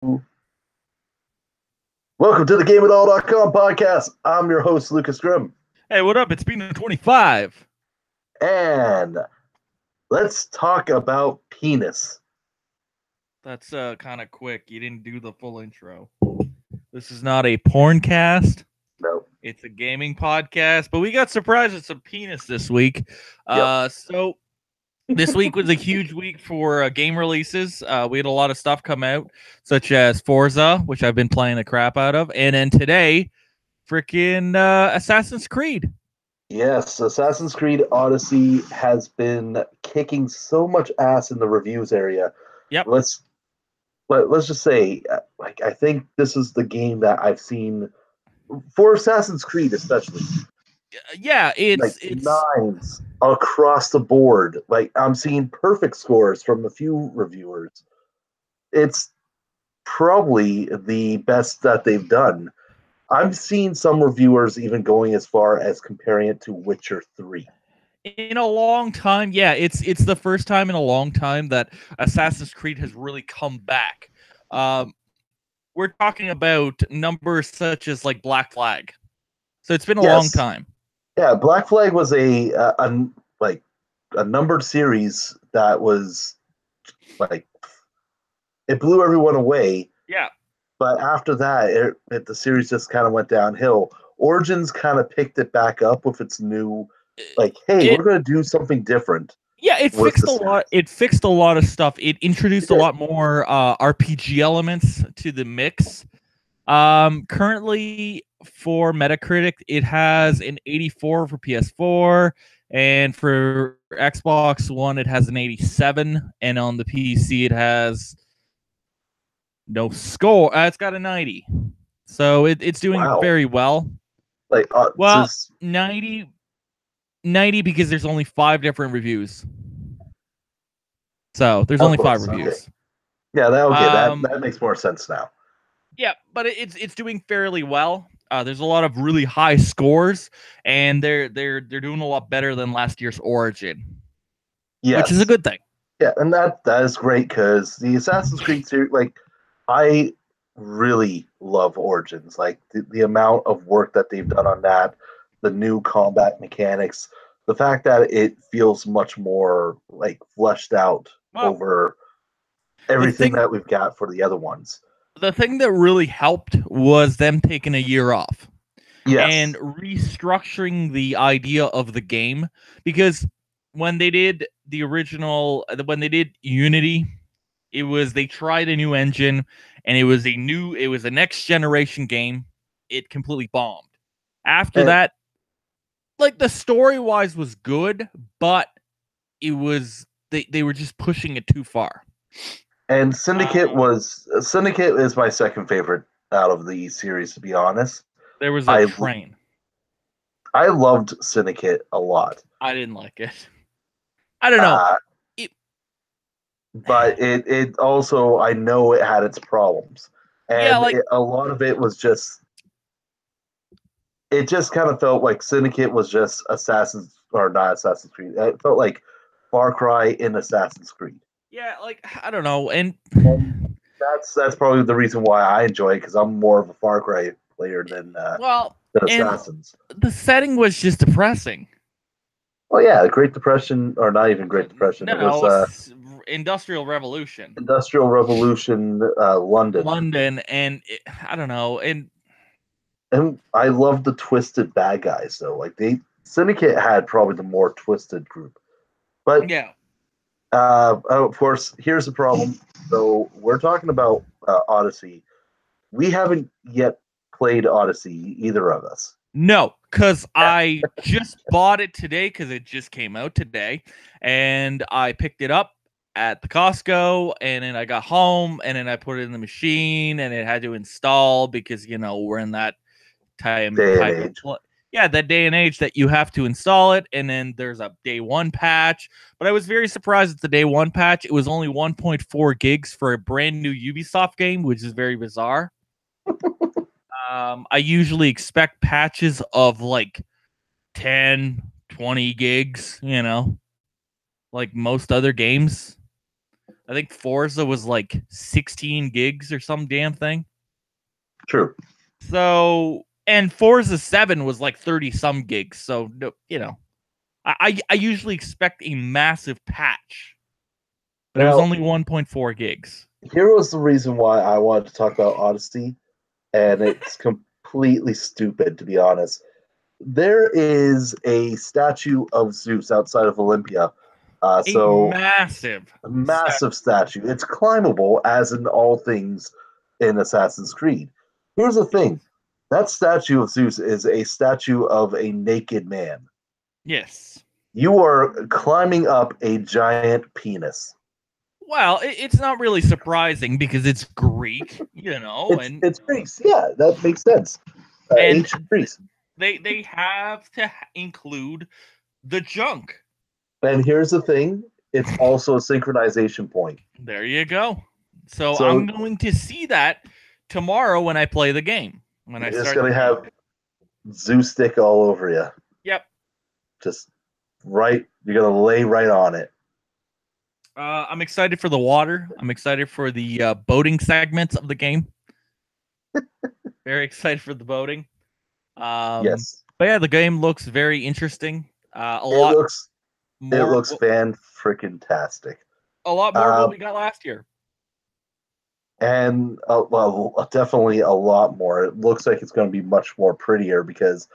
Welcome to the GameItAll.com podcast. I'm your host, Lucas Grimm. Hey, what up? It's been 25. And let's talk about penis. That's kind of quick. You didn't do the full intro. This is not a porn cast. No. It's a gaming podcast, but we got surprised with some penis this week. So this week was a huge week for game releases. We had a lot of stuff come out, such as Forza, which I've been playing the crap out of, and then today, freaking Assassin's Creed. Yes, Assassin's Creed Odyssey has been kicking so much ass in the reviews area. Yep. Let's just say, I think this is the game that I've seen for Assassin's Creed, especially. Yeah, it's nines across the board. Like, I'm seeing perfect scores from a few reviewers. It's probably the best that they've done. I've seen some reviewers even going as far as comparing it to Witcher 3. In a long time. Yeah, it's the first time in a long time that Assassin's Creed has really come back. We're talking about numbers such as like Black Flag. So it's been a long time. Yeah, Black Flag was a numbered series that was like, it blew everyone away. Yeah. But after that, the series just kind of went downhill. Origins kind of picked it back up with its new, we're going to do something different. Yeah, it fixed a lot. It fixed a lot of stuff. It introduced a lot more RPG elements to the mix. Currently, for Metacritic, it has an 84 for PS4, and for Xbox One, it has an 87, and on the PC, it has no score. It's got a 90, so it's doing very well. 90 because there's only 5 different reviews. So there's only 5 reviews. Okay. Yeah, that makes more sense now. Yeah, but it's doing fairly well. There's a lot of really high scores, and they're doing a lot better than last year's Origin. Yes. Which is a good thing. Yeah, and that is great because the Assassin's Creed series, I really love Origins. Like the amount of work that they've done on that, the new combat mechanics, the fact that it feels much more fleshed out over everything that we've got for the other ones. The thing that really helped was them taking a year off. Yes. And restructuring the idea of the game, because when they did the original, when they did Unity, they tried a new engine, and it was a next generation game. It completely bombed. After that, the story wise was good, but it was they were just pushing it too far. And Syndicate is my second favorite out of the series, to be honest. There was a train. I loved Syndicate a lot. I didn't like it. I don't know. But it also, I know it had its problems. And a lot of it was just, it just kind of felt like Syndicate was just not Assassin's Creed. It felt like Far Cry in Assassin's Creed. Yeah, I don't know. And that's probably the reason why I enjoy it, because I'm more of a Far Cry player than Assassins. The setting was just depressing. Well, yeah, Great Depression, or not even Great Depression. No, it was Industrial Revolution. Industrial Revolution, London. London, and I don't know, and I love the twisted bad guys though. Syndicate had probably the more twisted group, but yeah. Of course, here's the problem. So we're talking about Odyssey. We haven't yet played Odyssey, either of us. No, because I just bought it today because it just came out today, and I picked it up at the Costco, and then I got home, and then I put it in the machine, and it had to install because we're in that that day and age that you have to install it, and then there's a day one patch. But I was very surprised at the day one patch. It was only 1.4 gigs for a brand new Ubisoft game, which is very bizarre. I usually expect patches of 10, 20 gigs, like most other games. I think Forza was like 16 gigs or some damn thing. True. So, and Forza 7 was like 30 some gigs. So, you know, I usually expect a massive patch, but it was Now, only 1.4 gigs. here was the reason why I wanted to talk about Odyssey, and it's completely stupid, to be honest. There is a statue of Zeus outside of Olympia. A massive, A massive statue. It's climbable, as in all things in Assassin's Creed. Here's the thing: that statue of Zeus is a statue of a naked man. Yes. You are climbing up a giant penis. Well, it's not really surprising because it's Greek, you know, It's Greece. Yeah, that makes sense. and Ancient Greece. they have to include the junk. And here's the thing: it's also a synchronization point. There you go. So I'm So going to see that tomorrow when I play the game. When I you're just start gonna the have game. Zeus stick all over you. Yep. Just right. You're gonna lay right on it. I'm excited for the water. I'm excited for the boating segments of the game. Very excited for the boating. Yes, But yeah, the game looks very interesting. A it lot more. looks fan freaking tastic. A lot more of what we got last year. And well, definitely a lot more. It looks like it's going to be much more prettier because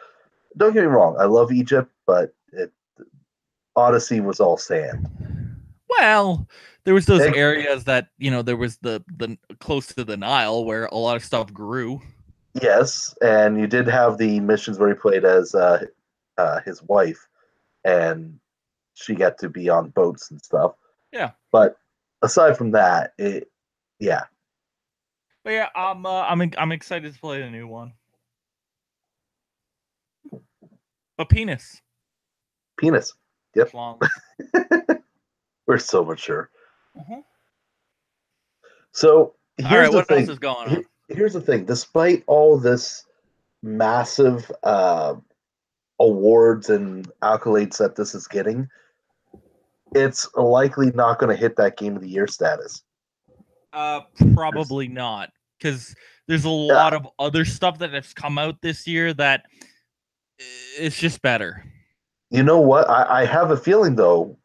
don't get me wrong, I love Egypt, but Odyssey was all sand. Well, there was those areas that, you know, there was the close to the Nile where a lot of stuff grew. Yes, and you did have the missions where he played as his wife, and she got to be on boats and stuff. Yeah. But aside from that, yeah. But yeah, I'm excited to play the new one. But penis. Yep. Schlong. We're so mature. Uh-huh. So All right, what else is going on? Here's the thing. Despite all this massive awards and accolades that this is getting, it's likely not going to hit that Game of the Year status. Probably not, because there's a lot of other stuff that has come out this year that it's just better. You know what? I have a feeling though,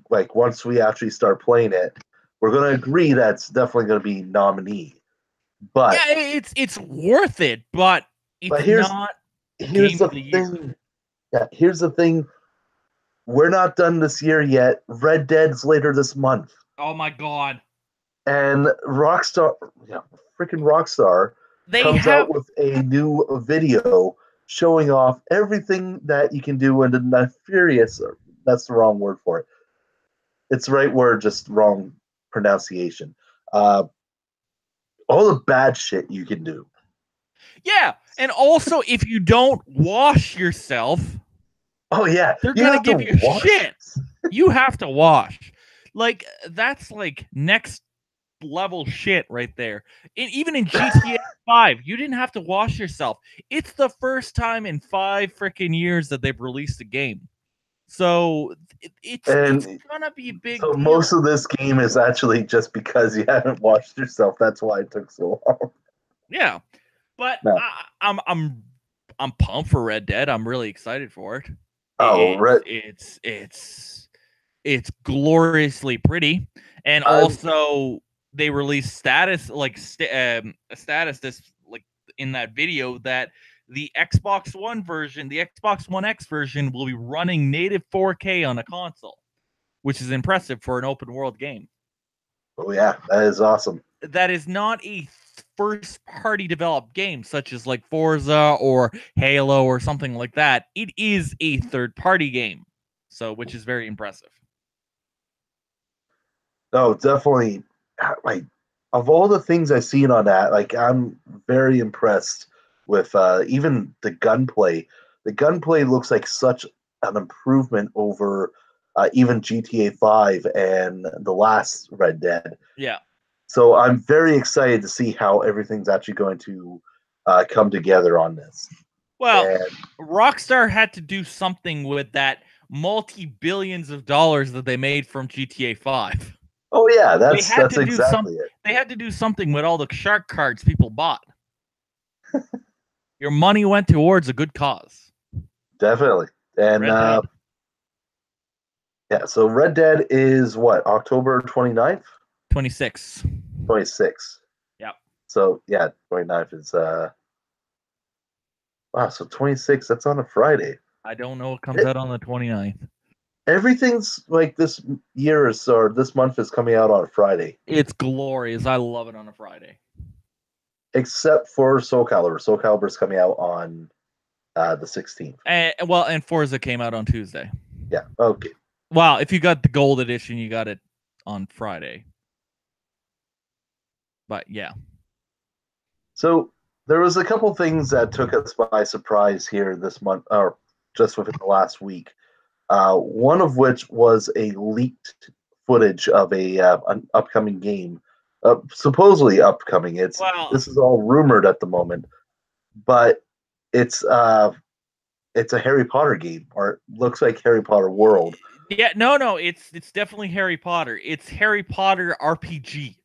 like once we actually start playing it, we're going to agree that's definitely going to be nominee. But yeah, it's worth it, but it's not here's the thing. Yeah, here's the thing. We're not done this year yet. Red Dead's later this month. Oh my god. And Rockstar, freaking Rockstar, comes out with a new video showing off everything that you can do in the nefarious. That's the wrong word for it. It's the right word, just wrong pronunciation. All the bad shit you can do. Yeah, and also if you don't wash yourself, oh yeah, they're gonna give you shit. You have to wash. Like that's like next level shit right there. And even in GTA 5, you didn't have to wash yourself. It's the first time in 5 freaking years that they've released a game. So it's gonna be a big so deal. Most of this game is actually just because you haven't washed yourself. That's why it took so long. Yeah, but no. I'm pumped for Red Dead. I'm really excited for it. It's gloriously pretty, and also they released status like a status this like in that video that the Xbox One version, the Xbox One X version, will be running native 4K on a console, which is impressive for an open world game. Oh yeah, that is awesome. That is not a first party developed game such as like Forza or Halo or something like that. It is a third party game, so which is very impressive. No, definitely. Like of all the things I've seen on that, like I'm very impressed with even the gunplay. The gunplay looks like such an improvement over even GTA 5 and the last Red Dead. Yeah. So I'm very excited to see how everything's actually going to come together on this. Well, Rockstar had to do something with that multi-billions of dollars that they made from GTA 5. Oh yeah, They that's had to do some. exactly it. They had to do something with all the shark cards people bought. Your money went towards a good cause. Definitely. And Red Dead yeah, so Red Dead is what, October 29th? 26. 26. Yep. So yeah, 29th is wow, so 26, that's on a Friday. I don't know what comes It, out on the 29th. everything's like this year is or this month is coming out on a Friday. It's glorious. I love it on a Friday. Except for Soul Calibur. Soul Calibur is coming out on the 16th. And Forza came out on Tuesday. Yeah. Okay. Well, if you got the gold edition, you got it on Friday. But yeah. So there was a couple things that took us by surprise here this month, or just within the last week. One of which was a leaked footage of an upcoming game, supposedly upcoming. This is all rumored at the moment, but it's it's a Harry Potter game, or it looks like Harry Potter World. Yeah, no, it's definitely Harry Potter. It's Harry Potter RPG.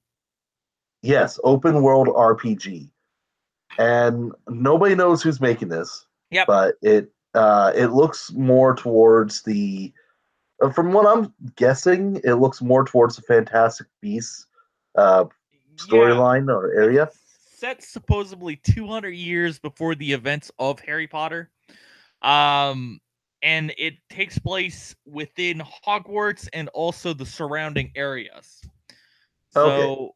Yes, open world RPG, and nobody knows who's making this. Yep. But it looks more towards the from what I'm guessing, it looks more towards the Fantastic Beasts storyline or area. It's set supposedly 200 years before the events of Harry Potter. And it takes place within Hogwarts and also the surrounding areas. So, Okay.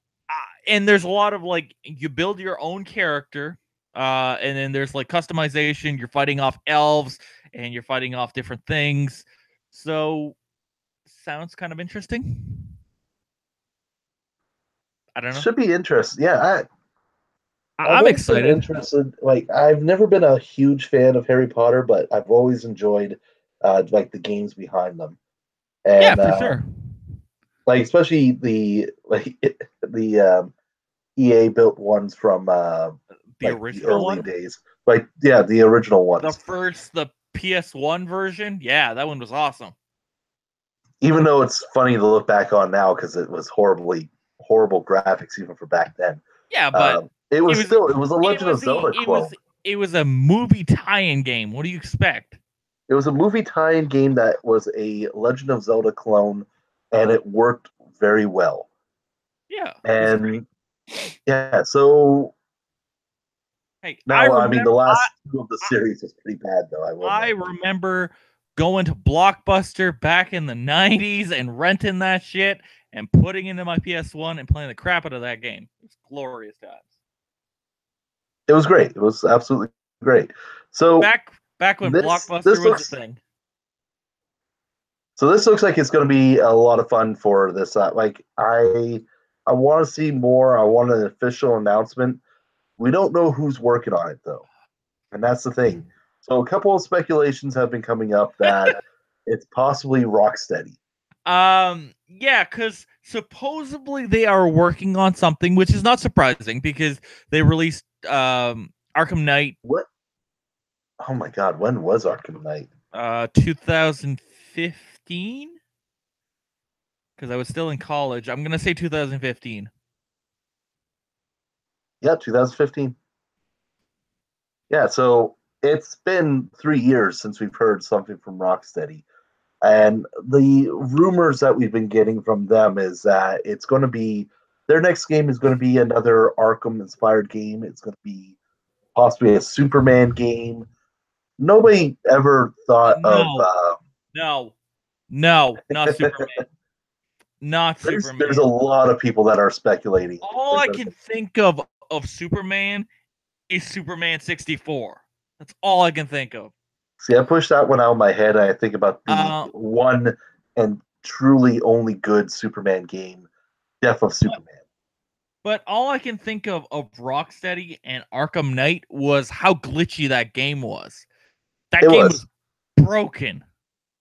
And there's a lot of like you build your own character, and then there's like customization. You're fighting off elves, and you're fighting off different things. So, sounds kind of interesting. I don't know. Should be interesting. Yeah, I'm excited. Interested. Like, I've never been a huge fan of Harry Potter, but I've always enjoyed like the games behind them, Yeah, and for sure. like especially the EA built ones from The like the original early one, days. Like yeah, the original ones. the PS1 version. Yeah, that one was awesome. Even though it's funny to look back on now because it was horrible graphics even for back then. Yeah, but it was a Legend of Zelda clone. It was a movie tie-in game. What do you expect? It was a movie tie-in game that was a Legend of Zelda clone, and it worked very well. Yeah, and yeah, so hey, now I mean the last two of the series was pretty bad though. I remember going to Blockbuster back in the 90s and renting that shit and putting into my PS1 and playing the crap out of that game. It was glorious times. It was great. It was absolutely great. So back when Blockbuster was a thing. So this looks like it's going to be a lot of fun for this. Like I want to see more. I want an official announcement. We don't know who's working on it though, and that's the thing. So a couple of speculations have been coming up that it's possibly Rocksteady. Yeah, because supposedly they are working on something, which is not surprising because they released Arkham Knight. What? Oh my God! When was Arkham Knight? 2015. Because I was still in college. I'm gonna say 2015. Yeah, 2015. Yeah, so it's been 3 years since we've heard something from Rocksteady. And the rumors that we've been getting from them is that it's going to be their next game is going to be another Arkham inspired game. It's going to be possibly a Superman game. Nobody ever thought of. No, not Superman. Not Superman. There's a lot of people that are speculating. All I can think of Superman is Superman 64. That's all I can think of. See, I push that one out of my head. And I think about the one and truly only good Superman game, Death of Superman. But all I can think of Rocksteady and Arkham Knight was how glitchy that game was. That game was broken.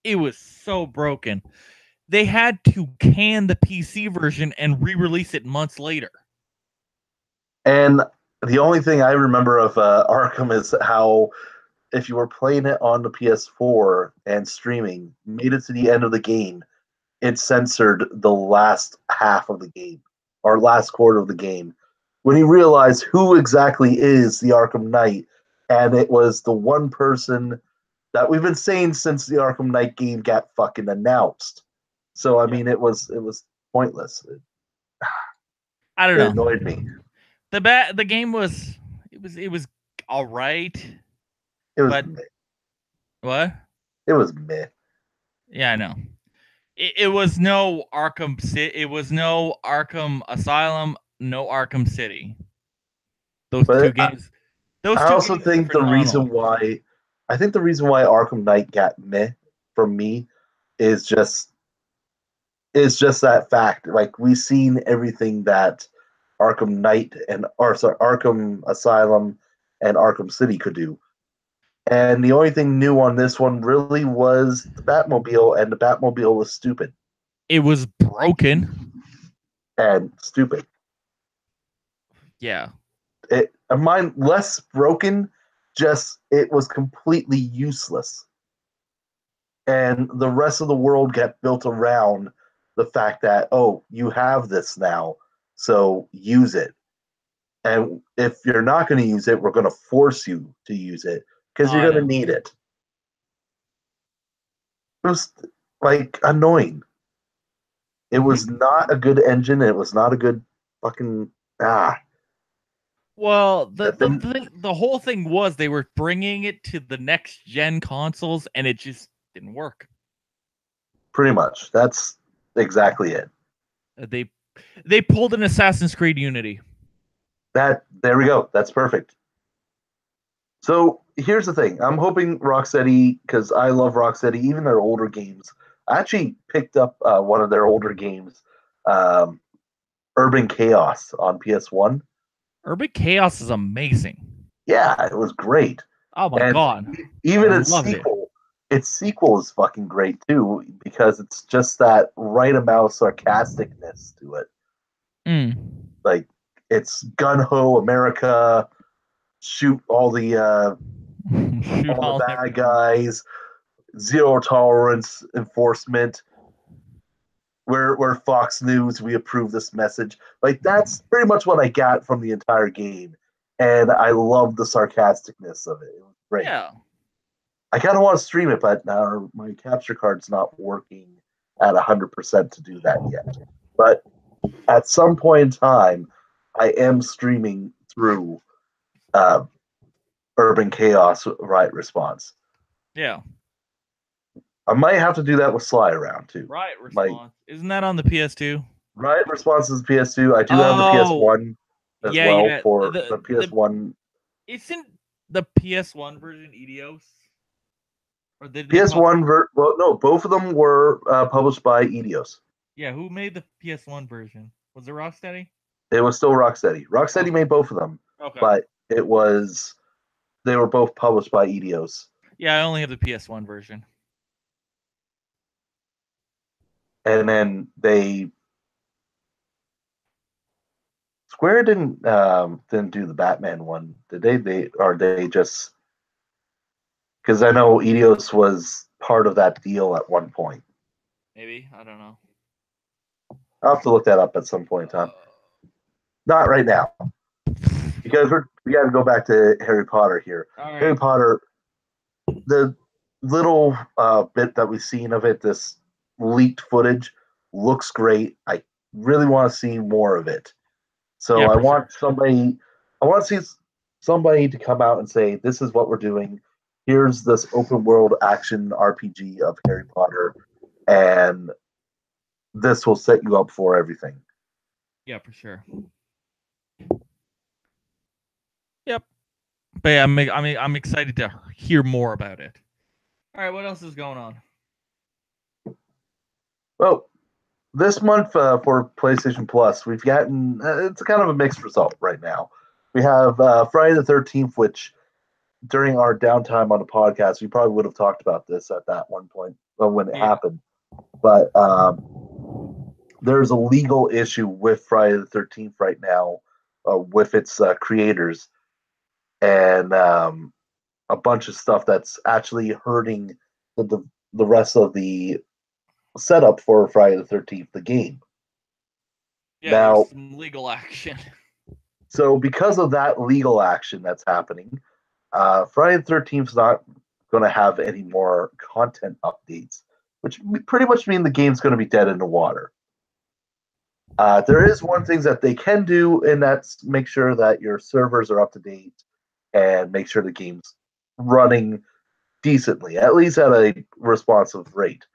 It was so broken. They had to can the PC version and re-release it months later. And the only thing I remember of Arkham is how if you were playing it on the PS4 and streaming, made it to the end of the game, it censored the last half of the game or last quarter of the game when he realized who exactly is the Arkham Knight, and it was the one person that we've been saying since the Arkham Knight game got fucking announced. So I mean, it was pointless. I don't It know. annoyed me. The game was all right. It was But meh. what? It was meh. Yeah, I know. It was no Arkham City. It was no Arkham Asylum. No Arkham City. Those two But games. Those I two also games are think the phenomenal. reason why Arkham Knight got meh from me is just that fact. Like we've seen everything that Arkham Knight Arkham Asylum and Arkham City could do. And the only thing new on this one really was the Batmobile, and the Batmobile was stupid. It was broken. And stupid. Yeah. Mine less broken, just it was completely useless. And the rest of the world got built around the fact that, oh, you have this now, so use it. And if you're not going to use it, we're going to force you to use it because you're going to need it. It was like annoying. It was not a good engine. It was not a good fucking Well, the whole thing was they were bringing it to the next gen consoles, and it just didn't work. Pretty much. That's exactly it. They pulled an Assassin's Creed Unity. There we go. That's perfect. So here's the thing. I'm hoping Rocksteady, because I love Rocksteady, even their older games. I actually picked up one of their older games, um, Urban Chaos on PS1. Urban Chaos is amazing. Yeah, it was great. Oh my And god. even I loved it. its sequel is fucking great too, because it's just that right amount of sarcasticness to it. Like it's gun ho America, shoot all the bad guys, zero tolerance enforcement. We're Fox News. We approve this message. Like that's pretty much what I got from the entire game, and I love the sarcasticness of it. It was great. Yeah. I kind of want to stream it, but now my capture card's not working at 100% to do that yet. But at some point in time, I am streaming through Urban Chaos Riot Response. Yeah. I might have to do that with Sly around too. Riot Response. Isn't that on the PS2? Riot Response is PS2. I do have the PS1 as well for the PS1. Isn't the PS1 version Eidos? Or did PS1 well, no, both of them were published by Eidos. Yeah, who made the PS1 version? Was it Rocksteady? It was still Rocksteady. Rocksteady made both of them, but they were both published by Eidos. Yeah, I only have the PS1 version. And then Square didn't do the Batman one, did they? They just, because I know Eidos was part of that deal at one point. Maybe, I don't know. I'll have to look that up at some point in time. Not right now, because we got to go back to Harry Potter here. Right. Harry Potter, the little bit that we've seen of it, this leaked footage, looks great. I really want to see more of it. So I want to see somebody to come out and say, this is what we're doing. Here's this open world action RPG of Harry Potter, and this will set you up for everything. Yeah, for sure. Yep. But yeah, I'm excited to hear more about it. All right, what else is going on? Well, this month for PlayStation Plus, we've gotten it's kind of a mixed result right now. We have Friday the 13th, which during our downtime on the podcast, we probably would have talked about this at that one point when it happened. But there's a legal issue with Friday the 13th right now with its creators, and a bunch of stuff that's actually hurting the rest of the setup for Friday the 13th, the game. Yeah, there was Now, some legal action. so because of that legal action that's happening, Friday the 13th is not going to have any more content updates, which pretty much mean the game's going to be dead in the water. There is one thing that they can do, and that's make sure that your servers are up to date and make sure the game's running decently, at least at a responsive rate.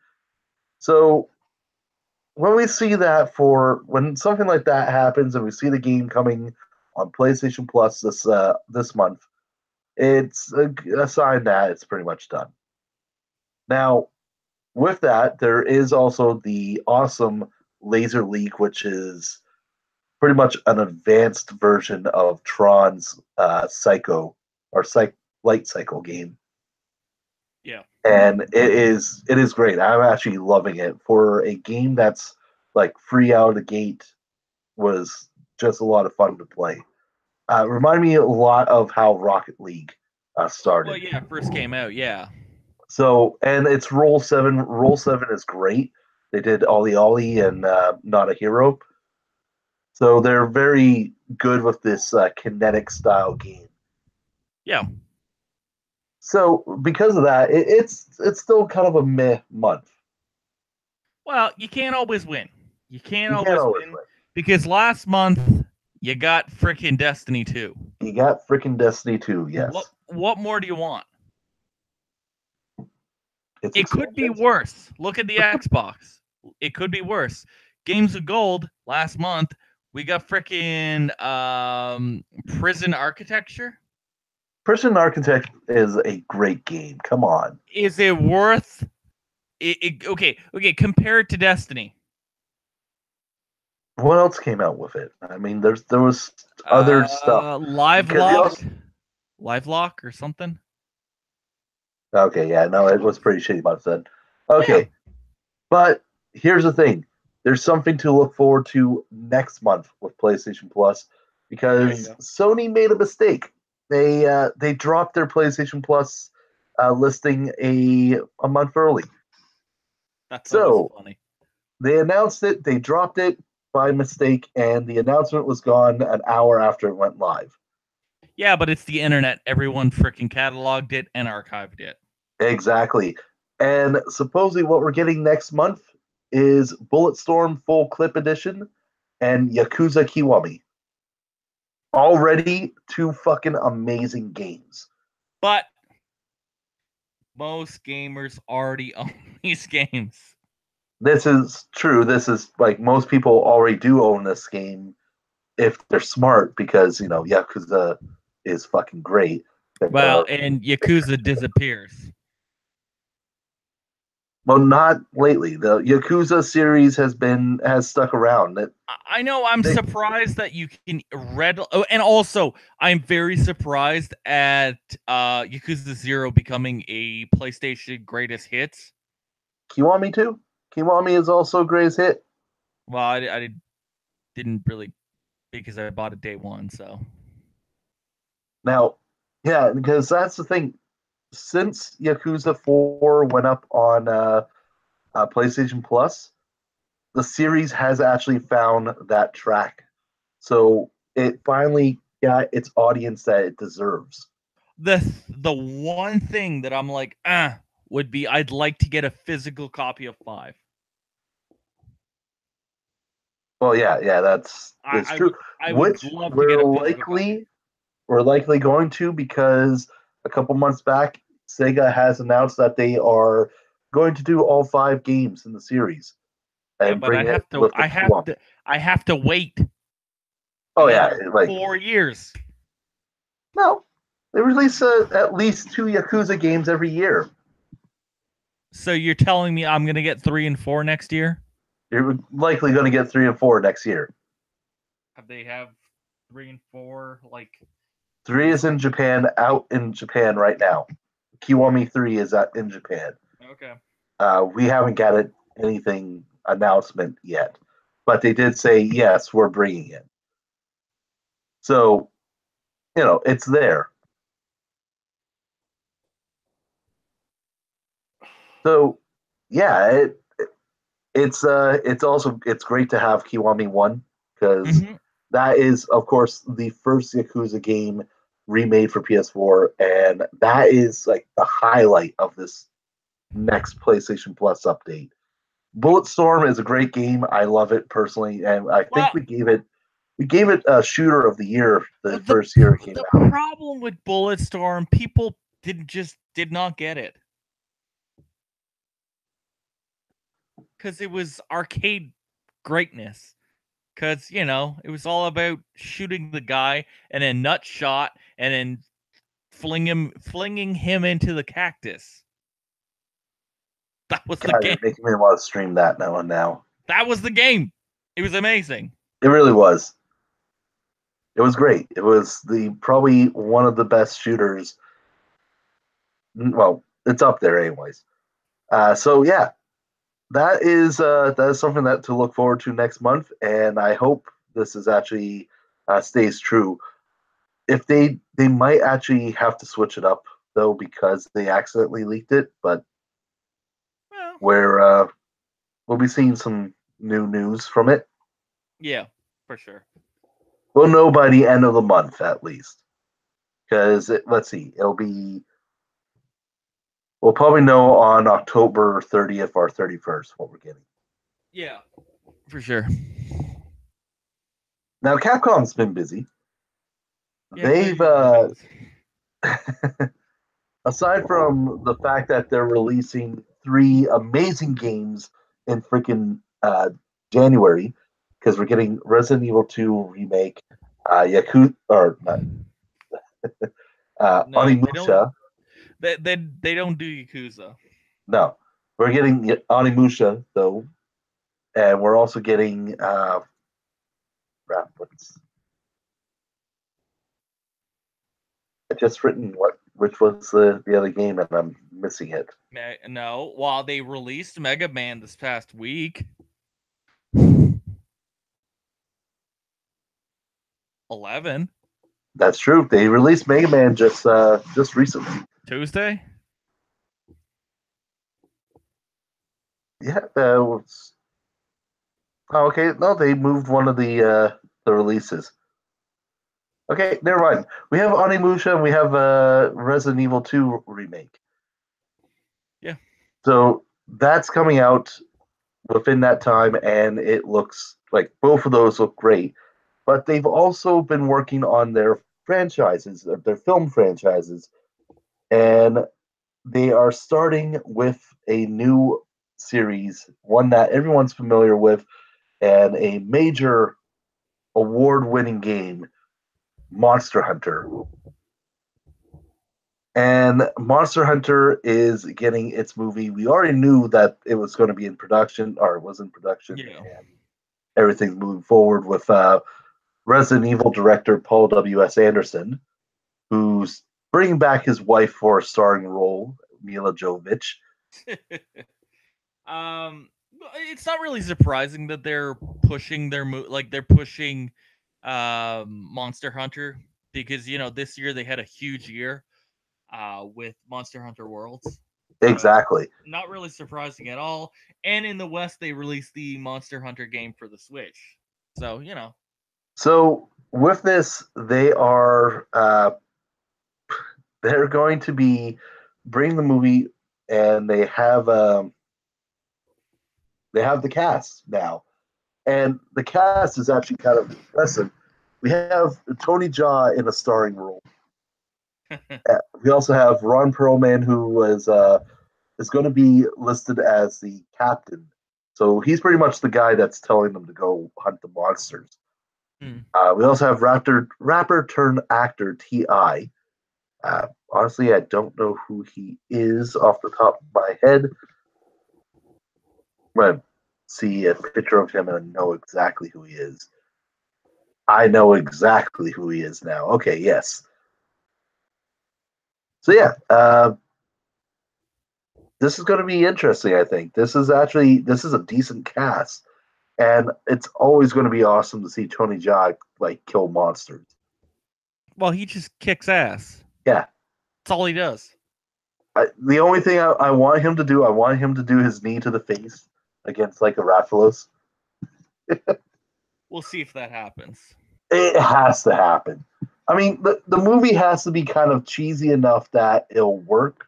So when we see that when something like that happens and we see the game coming on PlayStation Plus this month, it's a sign that it's pretty much done. Now, with that, there is also the awesome Laser League, which is pretty much an advanced version of Tron's Psycho or Light Cycle game. Yeah. And it is great. I'm actually loving it for a game that's like free out of the gate. Was just a lot of fun to play. Remind me a lot of how Rocket League started. Well, yeah, first came out, yeah. So, and it's Roll 7. Roll 7 is great. They did Ollie Ollie and Not a Hero. So they're very good with this kinetic style game. Yeah. So because of that, it's still kind of a meh month. Well, you can't always win. You can't You always can't always win win. because last month you got freaking Destiny 2. You got freaking Destiny 2, yes. What more do you want? It could be worse. Look at the Xbox. It could be worse. Games of Gold last month, we got freaking Prison Architecture. Prison Architect is a great game. Come on. Is it worth okay, compare it to Destiny. What else came out with it? I mean, there was other stuff. Livelock or something. Okay, yeah, no, it was pretty shitty about then. Okay, Yeah. but here's the thing: there's something to look forward to next month with PlayStation Plus because Sony made a mistake. They dropped their PlayStation Plus listing a month early. That's so funny. They announced it. They dropped it by mistake, and the announcement was gone an hour after it went live. Yeah, but it's the internet. Everyone freaking cataloged it and archived it. Exactly. And supposedly what we're getting next month is Bulletstorm Full Clip Edition and Yakuza Kiwami. Already two fucking amazing games. But most gamers already own these games. This is true. This is like most people already do own this game if they're smart because, Yakuza is fucking great. Well, and Yakuza disappears. Well, not lately. The Yakuza series has stuck around. I know. I'm surprised that you can and also I'm very surprised at Yakuza 0 becoming a PlayStation greatest hits. Kiwami too. Kiwami is also greatest hit. Well, I didn't really because I bought it day one. So now, yeah, because that's the thing. Since Yakuza 4 went up on PlayStation Plus, the series has actually found that track. So it finally got its audience that it deserves. The one thing that I'm like, would be I'd like to get a physical copy of 5. Well, yeah, that's true. I would love to get a physical copy. We're likely going to because a couple months back, Sega has announced that they are going to do all 5 games in the series. Yeah, but I have to wait. Oh yeah, like 4 years. No, they release at least 2 Yakuza games every year. So you're telling me I'm gonna get 3 and 4 next year? You're likely going to get 3 and 4 next year. Have 3 and 4 like 3 is in Japan, out in Japan right now. Kiwami 3 is out in Japan. Okay. We haven't got anything announcement yet, but they did say yes, we're bringing it. So, it's there. So, yeah, it's great to have Kiwami 1 because Hmm. that is, of course, the first Yakuza game remade for PS4, and that is like the highlight of this next PlayStation Plus update. Bulletstorm is a great game. I love it personally, and I think Well, we gave it a shooter of the year the the first year it came the out. problem with Bulletstorm, people did not get it because it was arcade greatness. Because it was all about shooting the guy and then nut shot and then flinging him into the cactus. That was the God, game. you're making me want to stream that now and now. That was the game. It was amazing. It really was. It was great. It was the probably one of the best shooters. Well, it's up there anyways. So yeah, that is something that to look forward to next month, and I hope this is actually stays true. If they might actually have to switch it up though because they accidentally leaked it, but Well, we're we'll be seeing some new news from it. yeah, for sure. We'll know by the end of the month at least, because let's see, we'll probably know on October 30th or 31st what we're getting. Yeah, for sure. Now Capcom's been busy. Yeah, they're They've usually busy. aside from the fact that they're releasing three amazing games in freaking January, because we're getting Resident Evil 2 remake, Yakuza or not, No, they don't. Onimusha. They don't do Yakuza. No, we're getting Onimusha though, and we're also getting what's I just written which was the other game and I'm missing it. No, while they released Mega Man this past week, 11 That's true. They released Mega Man just recently. Tuesday. Yeah. Okay. No, they moved one of the releases. Okay, never mind. We have Onimusha and we have Resident Evil 2 remake. Yeah. So that's coming out within that time, and it looks like both of those look great. But they've also been working on their franchises, their film franchises, and they are starting with a new series, one that everyone's familiar with, and a major award-winning game, Monster Hunter. And Monster Hunter is getting its movie. We already knew that it was going to be in production, or it was in production, Yeah. and everything's moving forward with Resident Evil director Paul W.S. Anderson, who's bringing back his wife for a starring role, Mila Jovovich. um, it's not really surprising that they're pushing they're pushing Monster Hunter because this year they had a huge year with Monster Hunter Worlds. So Exactly. not really surprising at all. And in the West they released the Monster Hunter game for the Switch. So, So with this, they're going to be bring the movie, and they have the cast now, and the cast is actually kind of impressive. We have Tony Jaa in a starring role. We also have Ron Perlman, who is going to be listed as the captain. So he's pretty much the guy that's telling them to go hunt the monsters. Hmm. We also have rapper turned actor Ti. Honestly, I don't know who he is off the top of my head. I'm gonna see a picture of him and know exactly who he is. I know exactly who he is now. Okay, yes. So yeah, this is going to be interesting. I think this is a decent cast, and it's always going to be awesome to see Tony Jaa like kill monsters. Well, he just kicks ass. Yeah, That's all he does. the only thing I want him to do, I want him to do his knee to the face against like a Rathalos. We'll see if that happens. It has to happen. I mean, the movie has to be kind of cheesy enough that it'll work,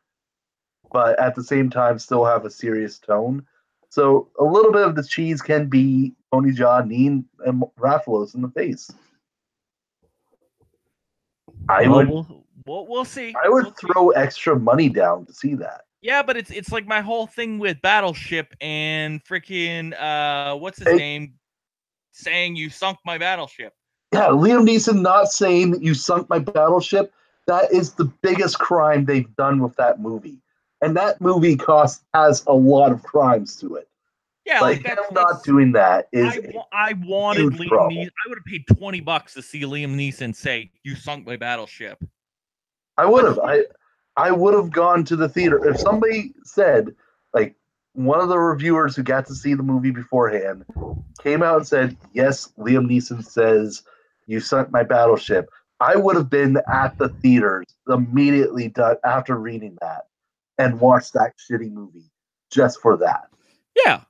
but at the same time still have a serious tone. So a little bit of the cheese can be Tony Jaa, Neen, and Rathalos in the face. We'll see. I would throw extra money down to see that. Yeah, but it's like my whole thing with Battleship and freaking what's his name saying you sunk my battleship. Yeah, Liam Neeson not saying that you sunk my battleship. That is the biggest crime they've done with that movie. And that movie has a lot of crimes to it. Yeah, like him not doing that is I wanted Liam Neeson. I would have paid $20 to see Liam Neeson say, "You sunk my battleship." I would have. I would have gone to the theater if somebody said, like, one of the reviewers who got to see the movie beforehand came out and said, "Yes, Liam Neeson says you sunk my battleship." I would have been at the theaters immediately after reading that and watched that shitty movie just for that. Yeah.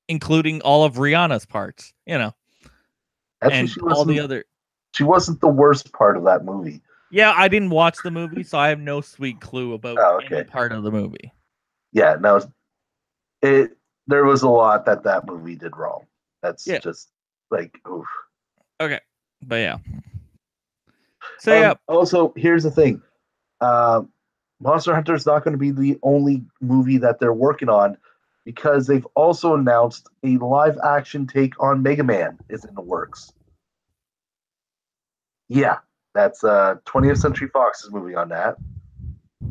Including all of Rihanna's parts, Actually, and all the other. She wasn't the worst part of that movie. Yeah, I didn't watch the movie, so I have no sweet clue about any part of the movie. Yeah, no, there was a lot that movie did wrong. That's just like, oof. Okay, but yeah. So yeah. Also, here's the thing: Monster Hunter is not going to be the only movie that they're working on, because they've also announced a live-action take on Mega Man is in the works. Yeah, that's 20th Century Fox is moving on that.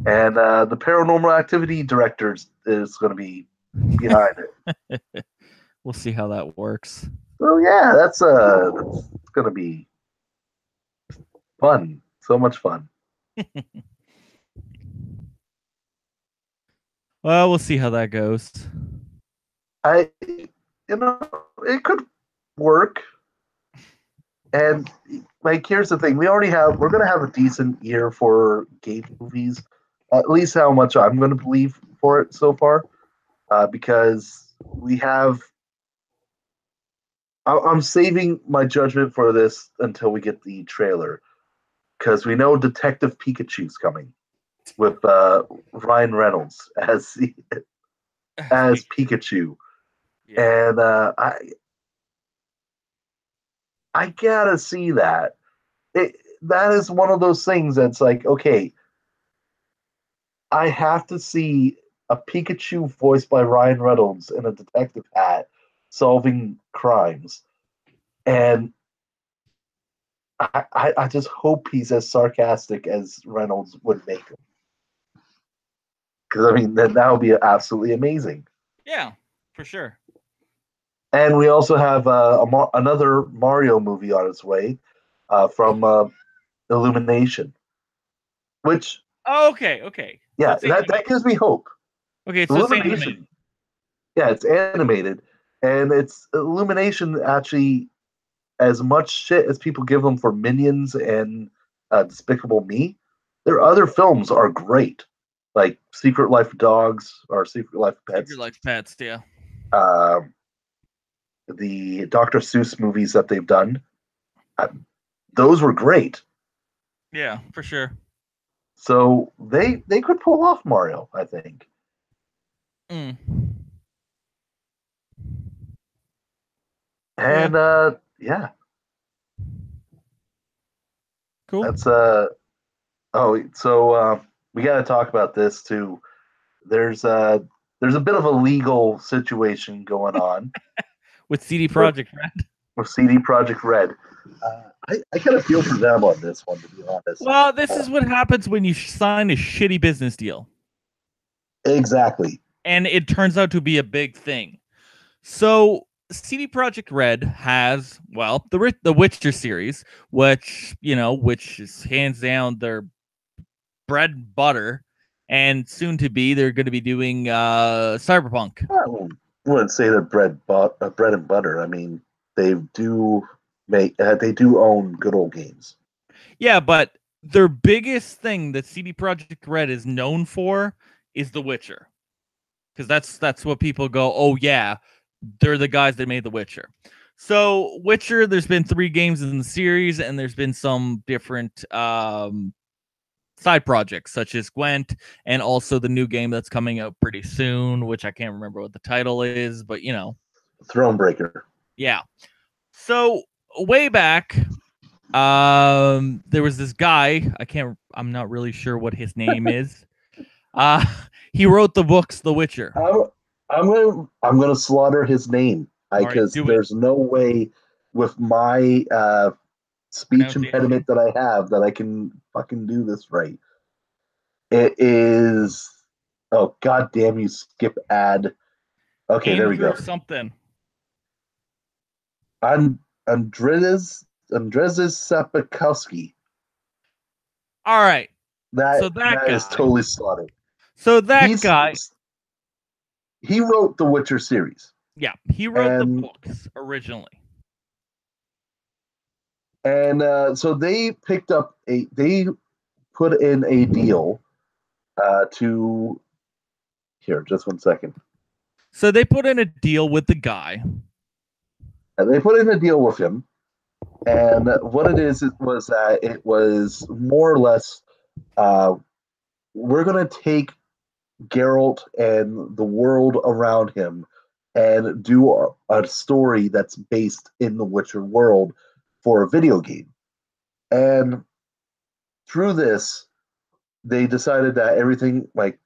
And the Paranormal Activity director is going to be behind it. We'll see how that works. So yeah, that's going to be fun. So much fun. Well, we'll see how that goes. It could work. And like, here's the thing: we're going to have a decent year for game movies, at least how much I'm going to believe for it so far, because we have. I'm saving my judgment for this until we get the trailer, because we know Detective Pikachu's coming with Ryan Reynolds as Pikachu, and I gotta see that. That is one of those things that's like, okay, I have to see a Pikachu voiced by Ryan Reynolds in a detective hat solving crimes, and I just hope he's as sarcastic as Reynolds would make him. Because I mean, that would be absolutely amazing. Yeah, for sure. And we also have another Mario movie on its way from Illumination, which okay. Yeah, so that gives me hope. Okay, so it's animated. Yeah, it's animated, and it's Illumination. Actually, as much shit as people give them for Minions and Despicable Me, their other films are great, like Secret Life of Dogs or Secret Life of Pets. Secret Life of Pets, yeah. The Dr. Seuss movies that they've done, those were great. Yeah, for sure. So they could pull off Mario, I think. Mm. And yeah. Cool. That's we got to talk about this too. There's a bit of a legal situation going on with CD Projekt Red. With CD Projekt Red. I kind of feel for them on this one, to be honest. Well, this is what happens when you sign a shitty business deal. Exactly. And it turns out to be a big thing. So CD Projekt Red has, well, the Witcher series, which is hands down their bread and butter, and soon to be they're going to be doing Cyberpunk. I wouldn't say they're bread and butter. I mean, they do own good old games. Yeah, but their biggest thing that CD Projekt Red is known for is The Witcher, because that's what people go, oh yeah, they're the guys that made The Witcher. So Witcher, there's been 3 games in the series, and there's been some different side projects such as Gwent, and also the new game that's coming out pretty soon, which I can't remember what the title is, but you know, Thronebreaker. yeah. So way back, there was this guy. I'm not really sure what his name is. He wrote the books The Witcher. I'm gonna slaughter his name because there's no way with my speech impediment that I have that I can fucking do this right. It is, oh god damn you, skip ad. Okay, Andrew, there we go. Something. Andrzej Sapkowski. All right. That guy is totally slaughtered. So that guy, he wrote the Witcher series. Yeah, he wrote the books originally. And so they put in a deal to, here, just 1 second. So they put in a deal with the guy. They put in a deal with him. And what was that it was more or less, we're going to take Geralt and the world around him and do a story that's based in the Witcher world for a video game. And through this, they decided that everything, like,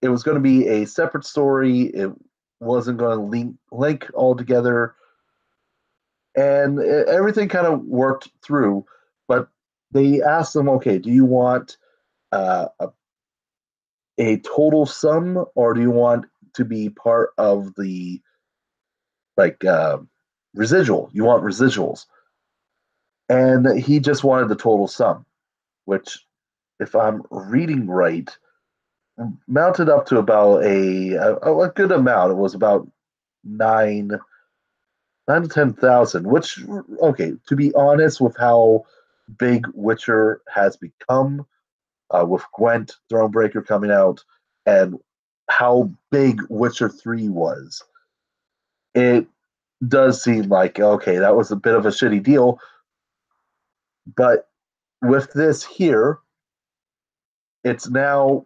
it was going to be a separate story. It wasn't going to link all together. And everything kind of worked through. But they asked them, okay, do you want a total sum, or do you want to be part of the, like, residual? You want residuals. And he just wanted the total sum, which, if I'm reading right, mounted up to about a good amount. It was about 9 to 10,000. Which, okay, to be honest, with how big Witcher has become, with Gwent, Thronebreaker coming out, and how big Witcher 3 was, it does seem like, okay, that was a bit of a shitty deal. But with this here, it's now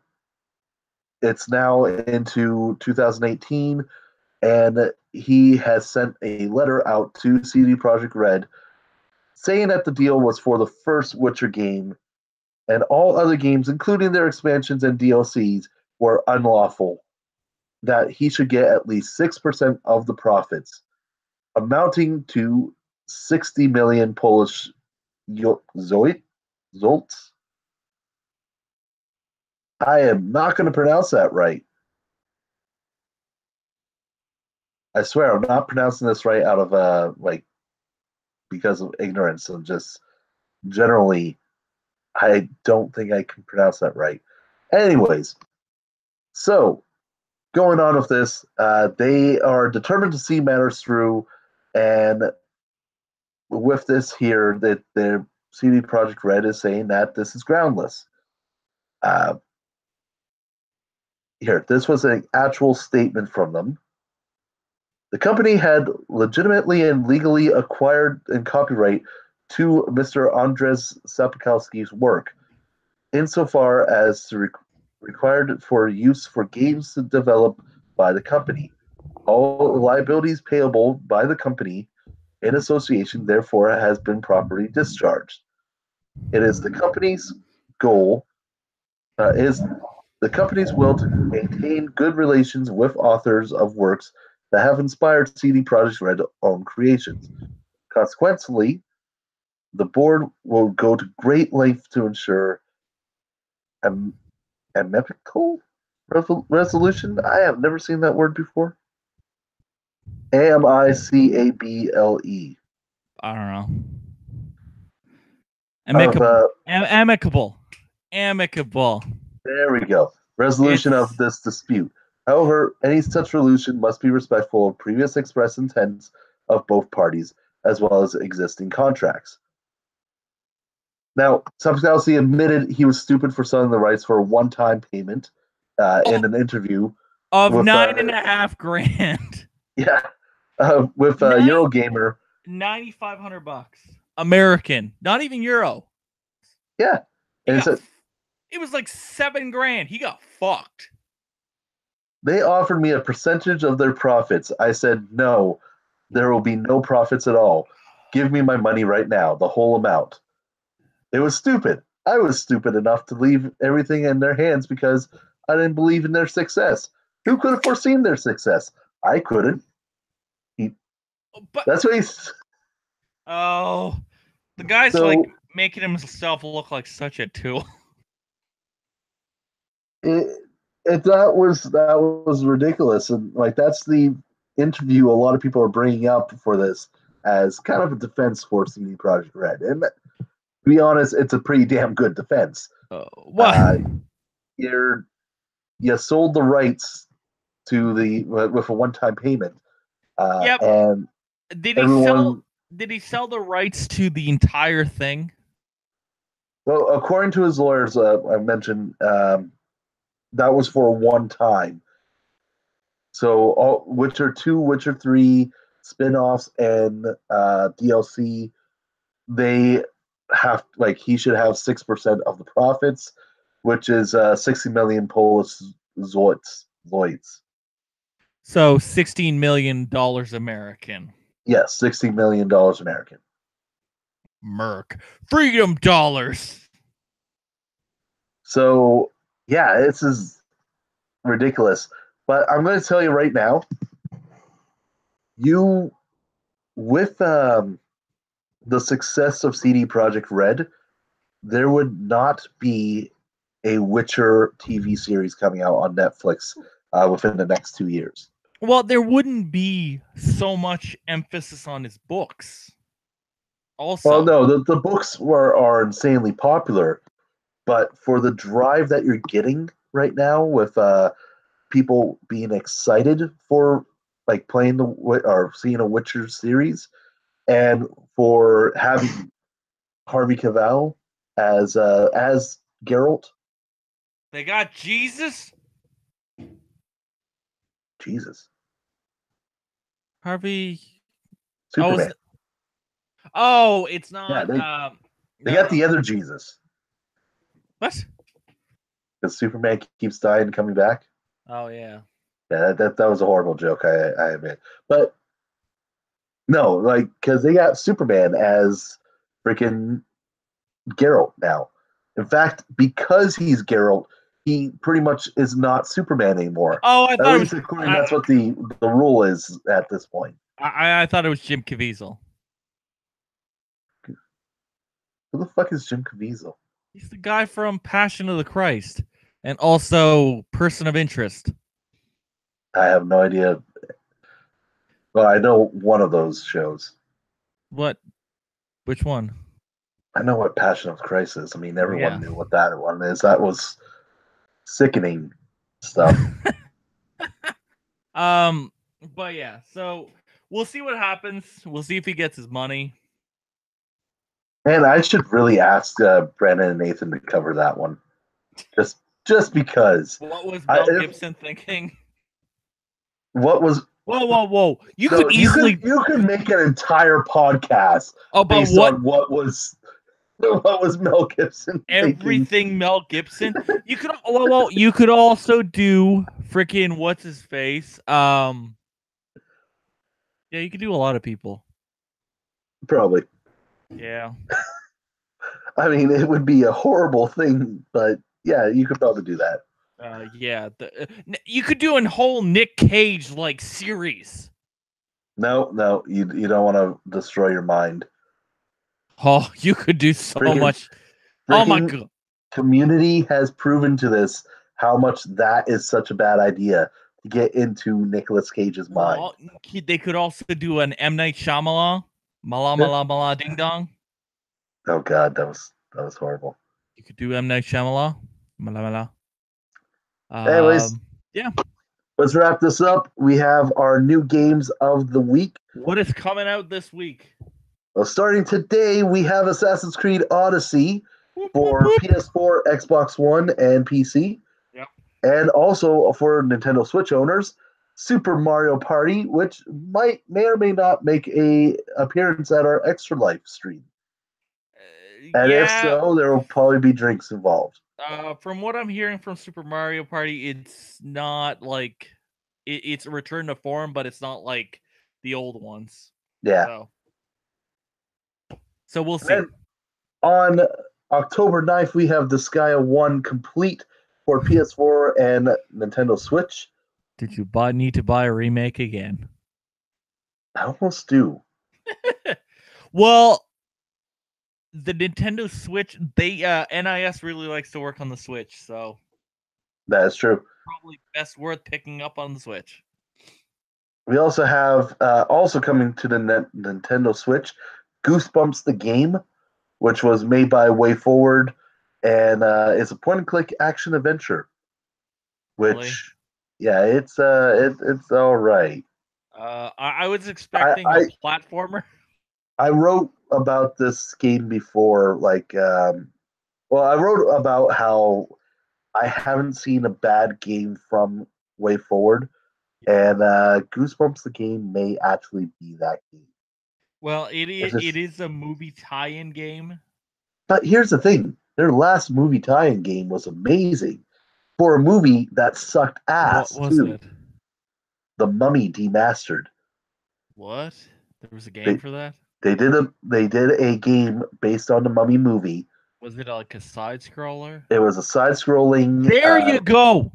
into 2018, and he has sent a letter out to CD Projekt Red saying that the deal was for the first Witcher game, and all other games, including their expansions and DLCs, were unlawful, that he should get at least 6% of the profits, amounting to 60 million Polish zolts. I am not going to pronounce that right. I swear I'm not pronouncing this right out of because of ignorance, and just generally I don't think I can pronounce that right. Anyways, so going on with this, they are determined to see matters through, and with this here, that their CD Projekt Red is saying that this is groundless. Here, this was an actual statement from them. The company had legitimately and legally acquired and copyright to Mr. Andrzej Sapkowski's work, insofar as to required for use for games developed by the company. All liabilities payable by the company in association, therefore, has been properly discharged. It is the company's goal, is the company's will to maintain good relations with authors of works that have inspired CD Projekt Red's own creations. Consequently, the board will go to great lengths to ensure amicable resolution. I have never seen that word before. AMICABLE. I don't know. Amicable. Amicable. There we go. Resolution of this dispute. However, any such resolution must be respectful of previous express intents of both parties, as well as existing contracts. Now, Sapkowski admitted he was stupid for selling the rights for a one-time payment in an interview of $9.5 grand. Yeah, with Eurogamer. $9,500 American, not even euro. Yeah, and it was like $7,000. He got fucked. They offered me a percentage of their profits. I said no. There will be no profits at all. Give me my money right now, the whole amount. It was stupid. I was stupid enough to leave everything in their hands because I didn't believe in their success. Who could have foreseen their success? I couldn't. That's what he's. Oh, the guy's like making himself look like such a tool. That was ridiculous, and like that's the interview a lot of people are bringing up for this as kind of a defense for CD Projekt Red. And to be honest, it's a pretty damn good defense. What? You sold the rights to with a one-time payment. Yep. And did he sell the rights to the entire thing? Well, according to his lawyers, I mentioned that was for one time. So all Witcher 2, Witcher 3 spin-offs and DLC, they have he should have 6% of the profits, which is 60 million Polish zlotys. So $16 million American. Yes, $60 million American. Merc. Freedom dollars. So yeah, this is ridiculous. But I'm going to tell you right now, with the success of CD Projekt Red, there would not be a Witcher TV series coming out on Netflix within the next 2 years. Well, there wouldn't be so much emphasis on his books. Also, well, no, the books are insanely popular, but for the drive that you're getting right now with people being excited for playing or seeing a Witcher series, and for having Harvey Keitel as Geralt. They got Jesus. Harvey. Superman. It's not. Yeah, they got the other Jesus. What? Because Superman keeps dying and coming back. Oh yeah. Yeah, that was a horrible joke, I admit. But no, because they got Superman as freaking Geralt now. In fact, because he's Geralt, he pretty much is not Superman anymore. Oh, I thought that's what the rule is at this point. I thought it was Jim Caviezel. Who the fuck is Jim Caviezel? He's the guy from Passion of the Christ, and also Person of Interest. I have no idea. Well, I know one of those shows. What? Which one? I know what Passion of Christ is. I mean, everyone knew what that one is. That was sickening stuff. But yeah, so we'll see what happens. We'll see if he gets his money. And I should really ask Brandon and Nathan to cover that one, just because. What was Mel Gibson thinking? What was? Whoa! You could make an entire podcast based on what was Mel Gibson everything thinking. Mel Gibson. You could you could also do freaking what's his face. Yeah, you could do a lot of people. Probably. Yeah. I mean, it would be a horrible thing, but yeah, you could probably do that. Yeah, you could do a whole Nick Cage series. No, you don't want to destroy your mind. Oh, you could do so much. Oh my god! Community has proven to this how much that is such a bad idea to get into Nicolas Cage's mind. They could also do an M. Night Shyamalan, Mala Ding Dong. Oh god, that was horrible. You could do M. Night Shyamalan, Mala. Anyways, yeah. Let's wrap this up. We have our new games of the week. What is coming out this week? Well, starting today, we have Assassin's Creed Odyssey for PS4, Xbox One, and PC. Yep. And also for Nintendo Switch owners, Super Mario Party, which may or may not make a appearance at our Extra Life stream. And if Yeah. so, there will probably be drinks involved. From what I'm hearing from Super Mario Party, it's not like it's a return to form, but it's not like the old ones. Yeah. So we'll And see. then on October 9th, we have Disgaea 1 complete for PS4 and Nintendo Switch. Did you need to buy a remake again? I almost do. Well, the Nintendo Switch, they NIS really likes to work on the Switch, so That is true. probably best worth picking up on the Switch. We also have also coming to the Nintendo Switch, Goosebumps the game, which was made by WayForward, and it's a point-and-click action adventure. Which, Really? yeah, it's all right. I was expecting a platformer. I wrote about this game before, I wrote about how I haven't seen a bad game from WayForward, and Goosebumps the game may actually be that game. Well, it is a movie tie-in game. But here's the thing: their last movie tie-in game was amazing for a movie that sucked ass. What was it? The Mummy Demastered. What? There was a game for that? They did a game based on the Mummy movie. Was it like a side scroller? It was a side scrolling. There you go.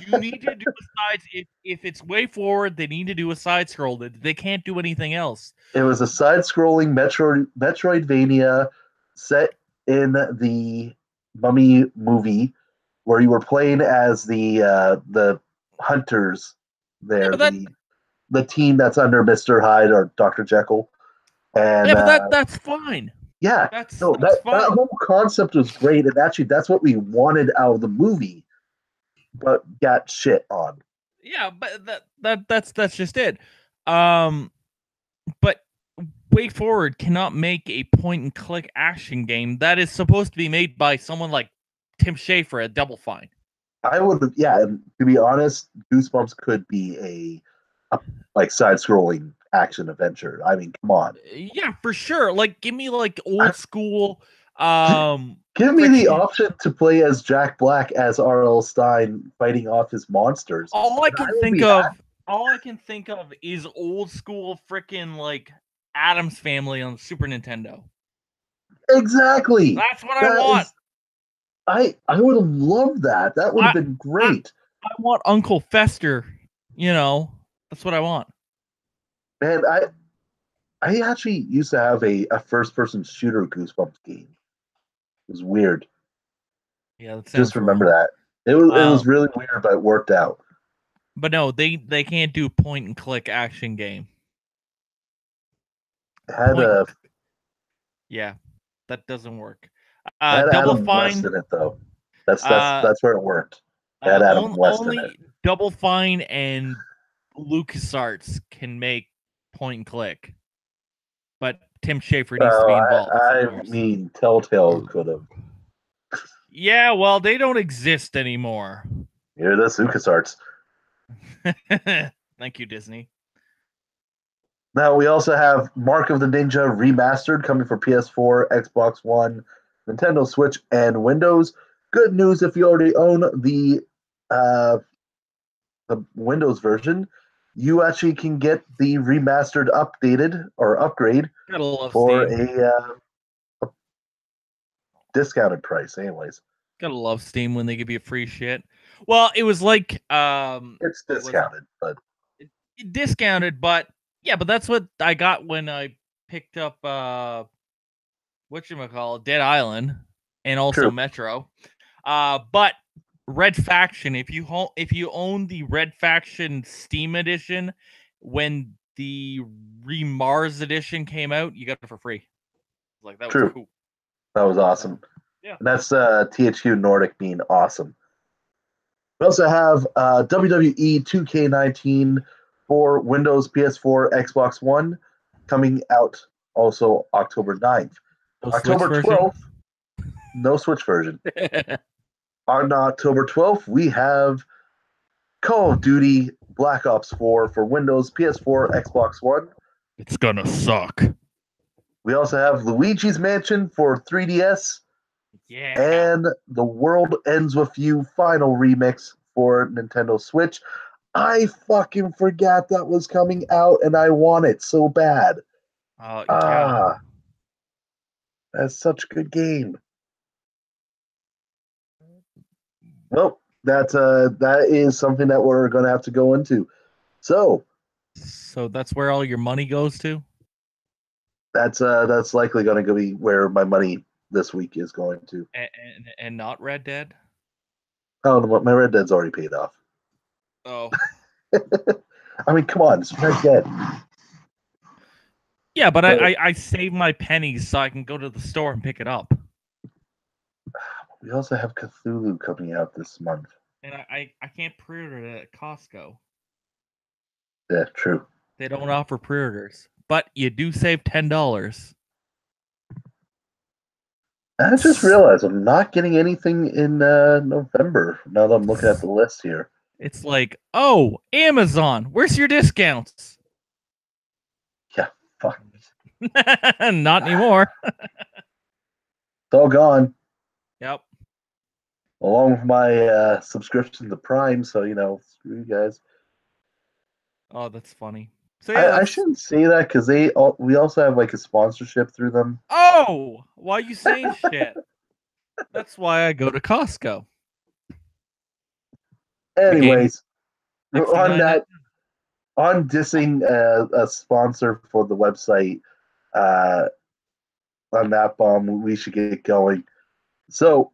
You need to do a side. If it's WayForward, they need to do a side scroll. They can't do anything else. It was a side scrolling Metroidvania set in the Mummy movie, where you were playing as the hunters there, the team that's under Mr. Hyde or Dr. Jekyll. And yeah, but that's fine. Yeah, that's fine. That whole concept was great, and actually, that's what we wanted out of the movie, but got shit on. Yeah, but that's just it. But WayForward cannot make a point-and-click action game that is supposed to be made by someone like Tim Schafer at Double Fine. I would, and to be honest, Goosebumps could be a like side-scrolling action adventure. I mean, come on. Yeah, for sure. Like, give me like old school. Give me the option to play as Jack Black as R.L. Stine fighting off his monsters. All I can think of is old school freaking like Addams Family on Super Nintendo. Exactly. That's what I want. I would have loved that. That would have been great. I want Uncle Fester. That's what I want. Man, I actually used to have a first-person shooter Goosebumps game. It was weird. Yeah, that just remember that. It was really weird, but it worked out. But no, they can't do point-and-click action game. Yeah, that doesn't work. Double Adam Fine West in it though. That's where it worked. Had Adam West in it. Double Fine and LucasArts can make point and click, but Tim Schafer needs to be involved. I mean, Telltale could have. Yeah, well, they don't exist anymore. Hear this, LucasArts. Thank you, Disney. Now we also have Mark of the Ninja Remastered coming for PS4, Xbox One, Nintendo Switch, and Windows. Good news if you already own the Windows version, you actually can get the remastered updated or upgrade for a discounted price anyways. Gotta love Steam when they give you free shit. Well, it was like it's discounted, but yeah, but that's what I got when I picked up whatchamacallit, Dead Island and also Metro. But Red Faction, if you own the Red Faction Steam edition, when the Remars edition came out, you got it for free. Like that was cool. That was awesome. Yeah. And that's THQ Nordic being awesome. We also have WWE 2K19 for Windows, PS4, Xbox One coming out also October 9th. October 12th, no Switch version. On October 12th, we have Call of Duty Black Ops 4 for Windows, PS4, Xbox One. It's gonna suck. We also have Luigi's Mansion for 3DS. Yeah. And The World Ends With You Final Remix for Nintendo Switch. I fucking forgot that was coming out and I want it so bad. Yeah. That's such a good game. Well, that is something that we're gonna have to go into. So that's where all your money goes to? that's likely gonna be where my money this week is going to. And not Red Dead? Oh, my Red Dead's already paid off. Oh. I mean, come on, it's Red Dead. Yeah, but I save my pennies so I can go to the store and pick it up. We also have Cthulhu coming out this month. And I can't pre-order it at Costco. Yeah, true. They don't offer pre-orders, but you do save $10. I just realized I'm not getting anything in November now that I'm looking at the list here. It's like, oh, Amazon, where's your discounts? Yeah, fuck. Not anymore. It's all gone. Yep. Along with my subscription to Prime, so screw you guys. Oh, that's funny. So yeah, I shouldn't say that because we also have like a sponsorship through them. Oh, why are you saying shit? That's why I go to Costco. Anyways, on dissing a sponsor for the website, on that bomb, we should get going. So,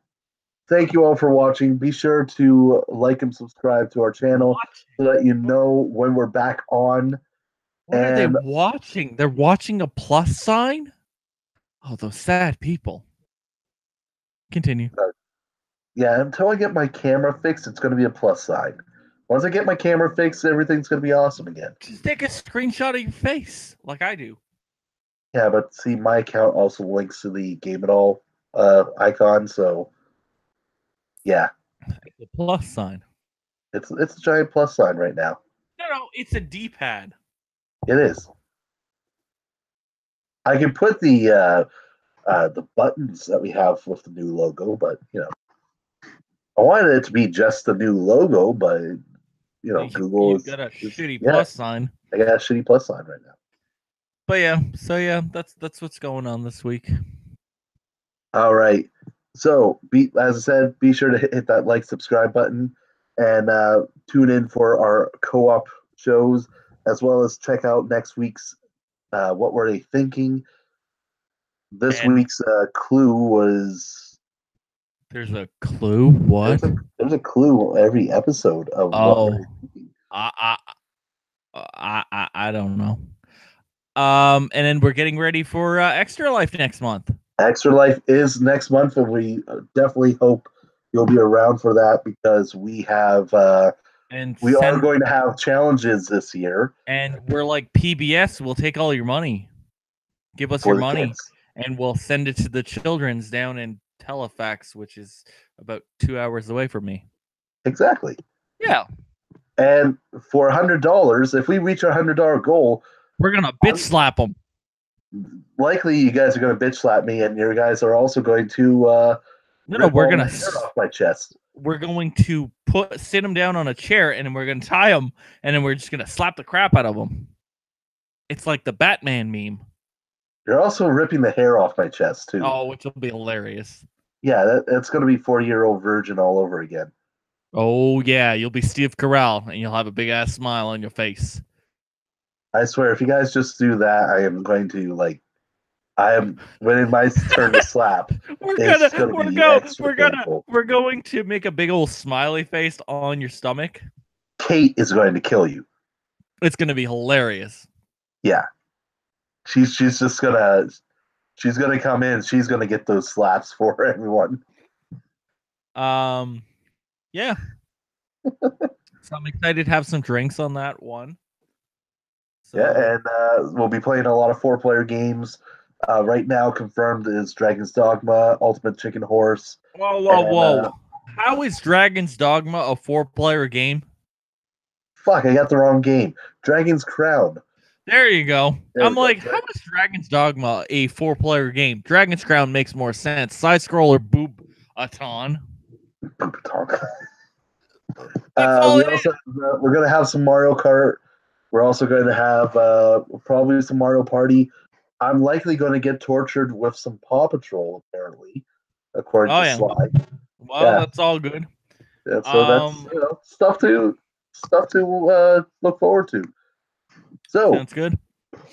thank you all for watching. Be sure to like and subscribe to our channel so that you know when we're back on. What are they watching? They're watching a plus sign? Oh, those sad people. Continue. Yeah, until I get my camera fixed, it's going to be a plus sign. Once I get my camera fixed, everything's going to be awesome again. Just take a screenshot of your face, like I do. Yeah, but see, my account also links to the GameItAll icon, so yeah. The plus sign. It's a giant plus sign right now. No, it's a D-pad. It is. I can put the buttons that we have with the new logo, but I wanted it to be just the new logo, but Google you've got a shitty plus sign. I got a shitty plus sign right now. But yeah, so that's what's going on this week. All right. So, as I said, be sure to hit that like, subscribe button, and tune in for our co-op shows, as well as check out next week's What Were They Thinking? This week's clue was... There's a clue? What? There's a clue every episode of What Were They Thinking? I don't know. And then we're getting ready for Extra Life next month. Extra Life is next month, and we definitely hope you'll be around for that because we have are going to have challenges this year. And we're like PBS, we'll take all your money. Give us your money, and we'll send it to the children's down in Telefax, which is about 2 hours away from me. Exactly. Yeah. And for $100, if we reach our $100 goal, we're gonna bitch slap them. Likely, you guys are going to bitch slap me, and your guys are also going to. We're gonna hair off my chest. We're going to sit them down on a chair, and then we're gonna tie them, and then we're just gonna slap the crap out of them. It's like the Batman meme. You're also ripping the hair off my chest too. Oh, which will be hilarious. Yeah, that's going to be 40-year-old virgin all over again. Oh yeah, you'll be Steve Carell, and you'll have a big ass smile on your face. I swear, if you guys just do that, I am going to when it's my turn to slap. We're going to make a big old smiley face on your stomach. Kate is going to kill you. It's going to be hilarious. Yeah, she's just gonna come in. She's gonna get those slaps for everyone. Yeah. So I'm excited to have some drinks on that one. So. Yeah, and we'll be playing a lot of 4-player games. Right now, confirmed is Dragon's Dogma, Ultimate Chicken Horse. Whoa. How is Dragon's Dogma a 4-player game? fuck, I got the wrong game. Dragon's Crown. There you go. There I'm we go. like, how is Dragon's Dogma a 4-player game? Dragon's Crown makes more sense. Side scroller boob-a-ton. We're gonna have some Mario Kart. We're also going to have probably some Mario Party. I'm likely going to get tortured with some Paw Patrol, apparently, according to Sly. Well, that's all good. Yeah, so that's stuff to look forward to. So sounds good.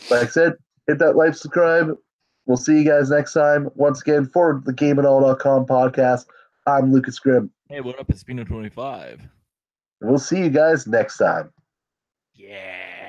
Like I said, hit that like, subscribe. We'll see you guys next time. Once again, for the GameItAll.com podcast, I'm Lucas Grimm. Hey, what up? It's Spino25. We'll see you guys next time. Yeah.